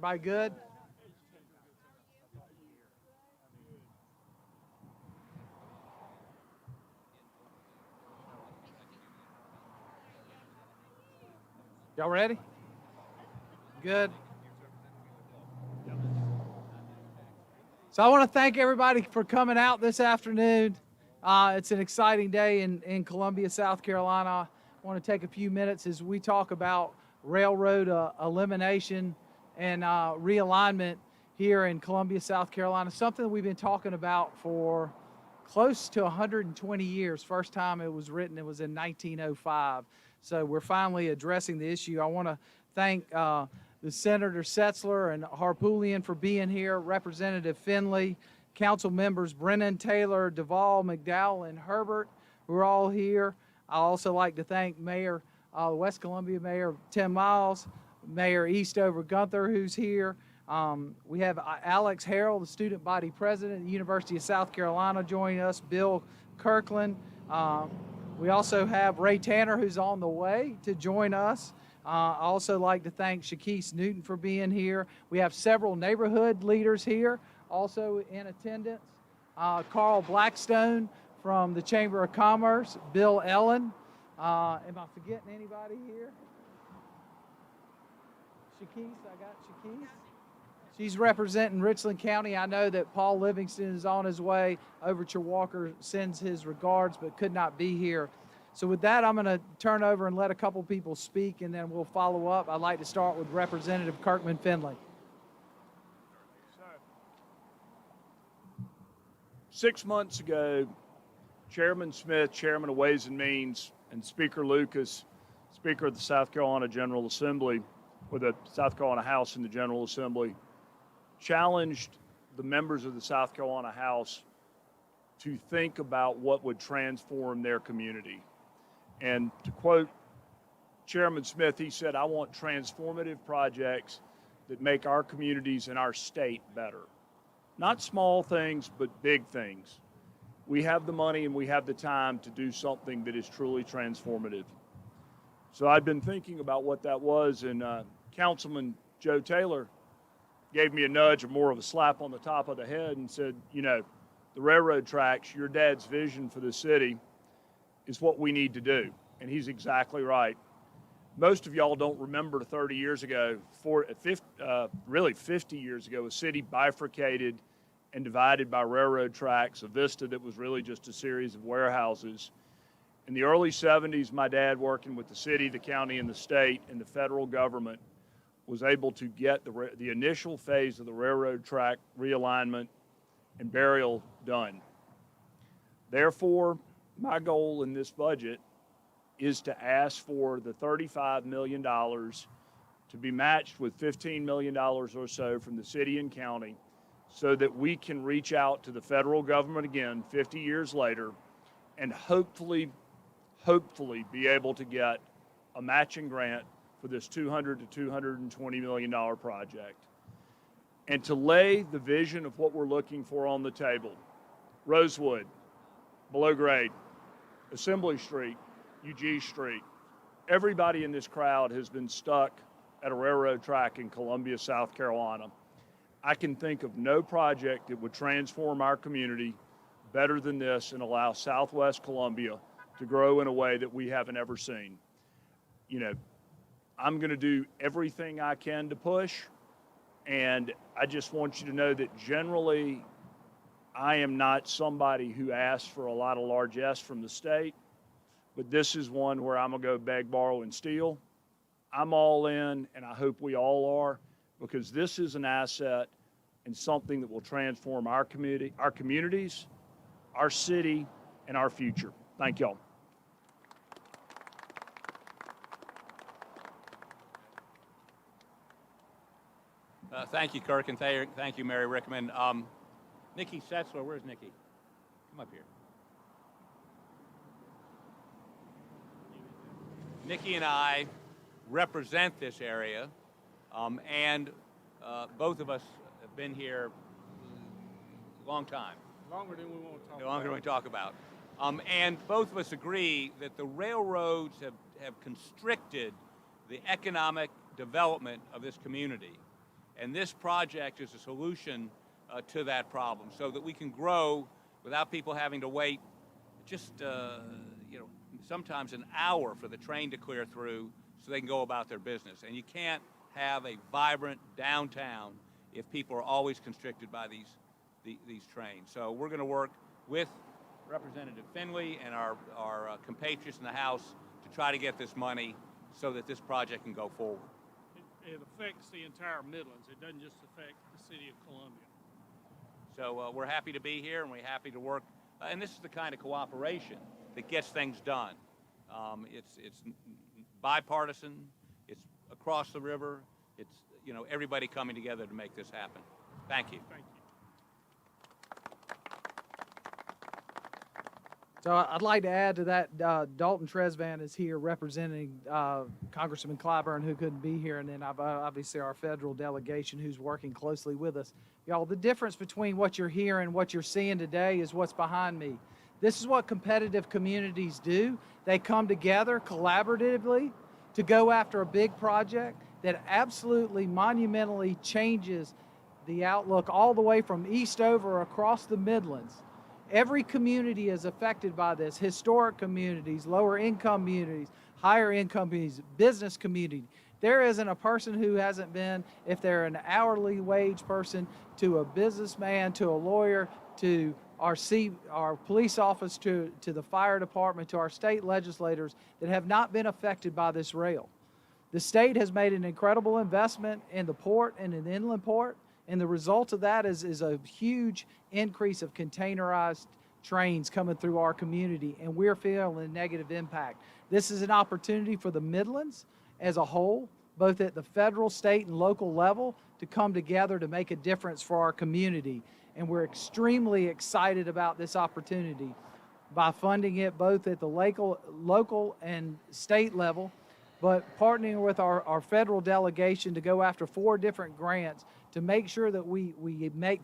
Everybody good? Y'all ready? Good. So I want to thank everybody for coming out this afternoon. It's an exciting day in Columbia, South Carolina. I want to take a few minutes as we talk about railroad elimination and realignment here in Columbia, South Carolina, something that we've been talking about for close to 120 years. First time it was written, it was in 1905. So we're finally addressing the issue. I want to thank the Senator Setzler and Harpootlian for being here, Representative Finley, Council members Brennan, Taylor, Duvall, McDowell, and Herbert, who are all here. I also like to thank Mayor, West Columbia Mayor Tim Miles, Mayor Eastover Gunther, who's here. We have Alex Harrell, the student body president at the University of South Carolina, joining us, Bill Kirkland. We also have Ray Tanner, who's on the way to join us. I also like to thank Cayce Newton for being here. We have several neighborhood leaders here also in attendance. Carl Blackstone from the Chamber of Commerce, Bill Ellen. Am I forgetting anybody here? Cayce, I got Cayce. She's representing Richland County. I know that Paul Livingston is on his way. Overture Walker sends his regards but could not be here. So with that, I'm going to turn over and let a couple people speak, and then we'll follow up. I'd like to start with Representative Kirkman Finley. 6 months ago, Chairman Smith, Chairman of Ways and Means, and Speaker Lucas, Speaker of the South Carolina General Assembly, or the South Carolina House in the General Assembly, challenged the members of the South Carolina House to think about what would transform their community. And to quote Chairman Smith, he said, "I want transformative projects that make our communities and our state better." Not small things, but big things. We have the money and we have the time to do something that is truly transformative. So I'd been thinking about what that was, and Councilman Joe Taylor gave me a nudge, or more of a slap on the top of the head, and said, you know, the railroad tracks, your dad's vision for the city, is what we need to do. And he's exactly right. Most of y'all don't remember 30 years ago, really 50 years ago, a city bifurcated and divided by railroad tracks, a vista that was really just a series of warehouses. In the early 70s, my dad, working with the city, the county, and the state, and the federal government, was able to get the initial phase of the railroad track realignment and burial done. Therefore, my goal in this budget is to ask for the $35 million to be matched with $15 million or so from the city and county, so that we can reach out to the federal government again 50 years later and hopefully be able to get a matching grant for this $200 to $220 million project. And to lay the vision of what we're looking for on the table: Rosewood, below grade, Assembly Street, UG Street. Everybody in this crowd has been stuck at a railroad track in Columbia, South Carolina. I can think of no project that would transform our community better than this and allow Southwest Columbia to grow in a way that we haven't ever seen. You know, I'm going to do everything I can to push, and I just want you to know that generally I am not somebody who asks for a lot of largesse from the state, but this is one where I'm going to go beg, borrow, and steal. I'm all in, and I hope we all are, because this is an asset and something that will transform our community, our communities, our city, and our future. Thank y'all. Thank you, Kirk, and thank you, Mary Rickman. Nikki Setzler, where's Nikki? Come up here. Nikki and I represent this area, and both of us have been here a long time. Longer than we want to talk about. Longer than we talk about. And both of us agree that the railroads have constricted the economic development of this community. And this project is a solution to that problem so that we can grow without people having to wait just, sometimes an hour for the train to clear through so they can go about their business. And you can't have a vibrant downtown if people are always constricted by these trains. So we're going to work with Representative Finley and our compatriots in the House to try to get this money so that this project can go forward. It affects the entire Midlands. It doesn't just affect the city of Columbia. So we're happy to be here and we're happy to work. And this is the kind of cooperation that gets things done. It's bipartisan. It's across the river. It's everybody coming together to make this happen. Thank you. Thank you. So I'd like to add to that, Dalton Tresvan is here representing Congressman Clyburn, who couldn't be here, and then obviously our federal delegation who's working closely with us. Y'all, the difference between what you're hearing and what you're seeing today is what's behind me. This is what competitive communities do. They come together collaboratively to go after a big project that absolutely monumentally changes the outlook all the way from Eastover across the Midlands. Every community is affected by this. Historic communities, lower income communities, higher income communities, business community. There isn't a person who hasn't been, if they're an hourly wage person, to a businessman, to a lawyer, to our police office, to the fire department, to our state legislators that have not been affected by this rail. The state has made an incredible investment in the port and in the inland port. And the result of that is a huge increase of containerized trains coming through our community, and we're feeling a negative impact. This is an opportunity for the Midlands as a whole, both at the federal, state, and local level, to come together to make a difference for our community. And we're extremely excited about this opportunity by funding it both at the local and state level, but partnering with our federal delegation to go after 4 different grants to make sure that we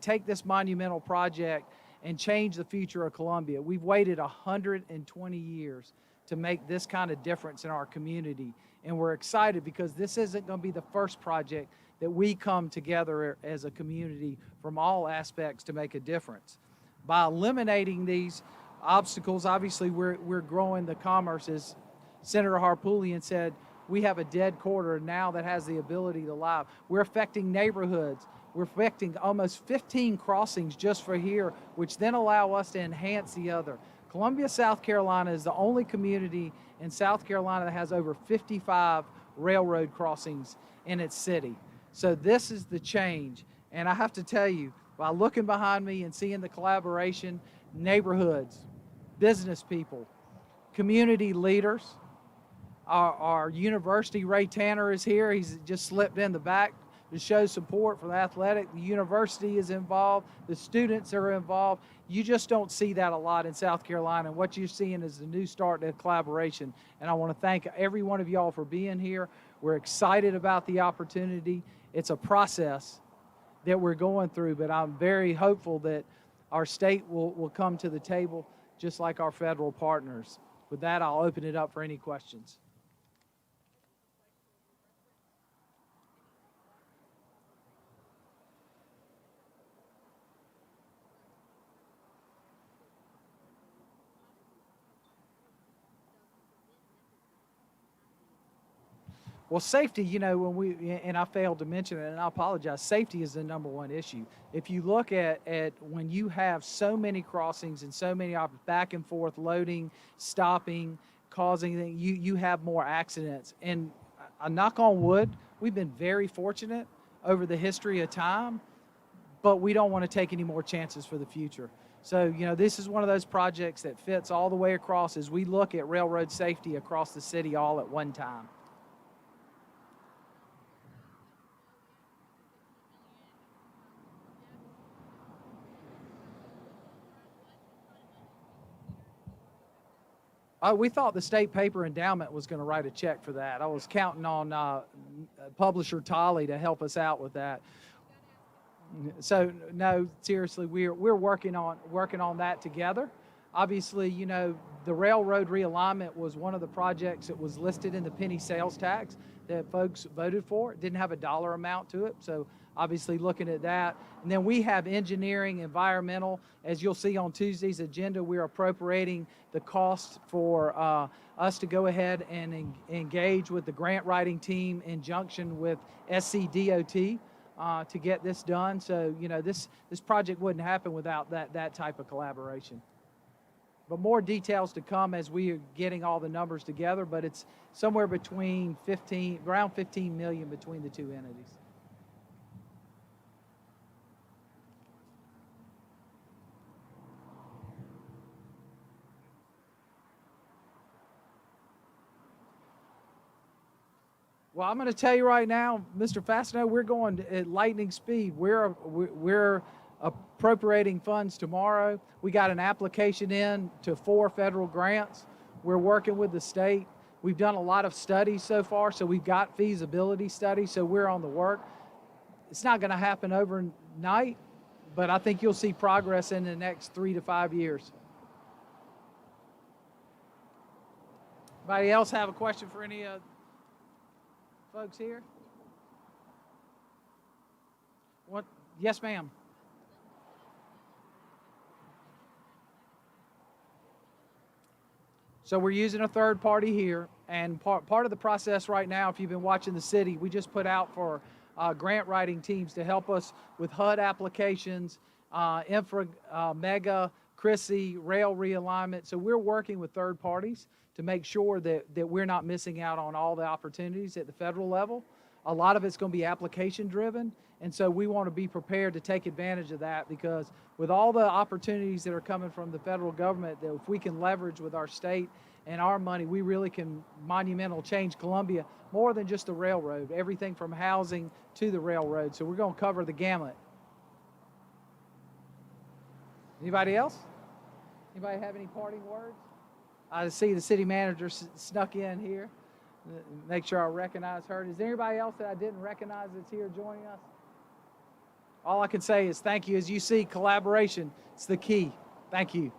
take this monumental project and change the future of Columbia. We've waited 120 years to make this kind of difference in our community. And we're excited because this isn't going to be the first project that we come together as a community from all aspects to make a difference. By eliminating these obstacles, obviously we're growing the commerce. As Senator Harpootlian said, we have a dead quarter now that has the ability to live. We're affecting neighborhoods. We're affecting almost 15 crossings just for here, which then allow us to enhance the other. Columbia, South Carolina is the only community in South Carolina that has over 55 railroad crossings in its city. So this is the change. And I have to tell you, by looking behind me and seeing the collaboration, neighborhoods, business people, community leaders, our university, Ray Tanner is here. He's just slipped in the back to show support for the athletic. The university is involved. The students are involved. You just don't see that a lot in South Carolina. And what you're seeing is the new start to collaboration. And I want to thank every one of y'all for being here. We're excited about the opportunity. It's a process that we're going through, but I'm very hopeful that our state will come to the table just like our federal partners. With that, I'll open it up for any questions. Well, safety, and I failed to mention it, and I apologize, safety is the #1 issue. If you look at when you have so many crossings and so many back and forth loading, stopping, causing, you have more accidents. And I knock on wood, we've been very fortunate over the history of time, but we don't want to take any more chances for the future. So, this is one of those projects that fits all the way across as we look at railroad safety across the city all at one time. We thought the state paper endowment was going to write a check for that. I was counting on publisher Tolly to help us out with that. So no, seriously, we're working on that together. Obviously, the railroad realignment was one of the projects that was listed in the penny sales tax that folks voted for. It didn't have a dollar amount to it, so obviously looking at that. And then we have engineering, environmental. As you'll see on Tuesday's agenda, we're appropriating the cost for us to go ahead and engage with the grant writing team in junction with SCDOT to get this done. So, you know, this project wouldn't happen without that type of collaboration. But more details to come as we are getting all the numbers together, but it's somewhere between around 15 million between the two entities. Well, I'm going to tell you right now, Mr. Fastenau, we're going at lightning speed. We're appropriating funds tomorrow. We got an application in to 4 federal grants. We're working with the state. We've done a lot of studies so far, so we've got feasibility studies, so we're on the work. It's not going to happen overnight, but I think you'll see progress in the next 3 to 5 years. Anybody else have a question for any folks here? What? Yes, ma'am. So we're using a third party here, and part of the process right now, if you've been watching the city, we just put out for grant writing teams to help us with HUD applications, mega, CRISI, rail realignment. So we're working with third parties to make sure that we're not missing out on all the opportunities at the federal level. A lot of it's going to be application driven, and so we want to be prepared to take advantage of that, because with all the opportunities that are coming from the federal government, that if we can leverage with our state and our money, we really can monumental change Columbia more than just the railroad, everything from housing to the railroad. So we're going to cover the gamut. Anybody else? Anybody have any parting words? I see the city manager snuck in here. Make sure I recognize her. Is there anybody else that I didn't recognize that's here joining us? All I can say is thank you. As you see, collaboration is the key. Thank you.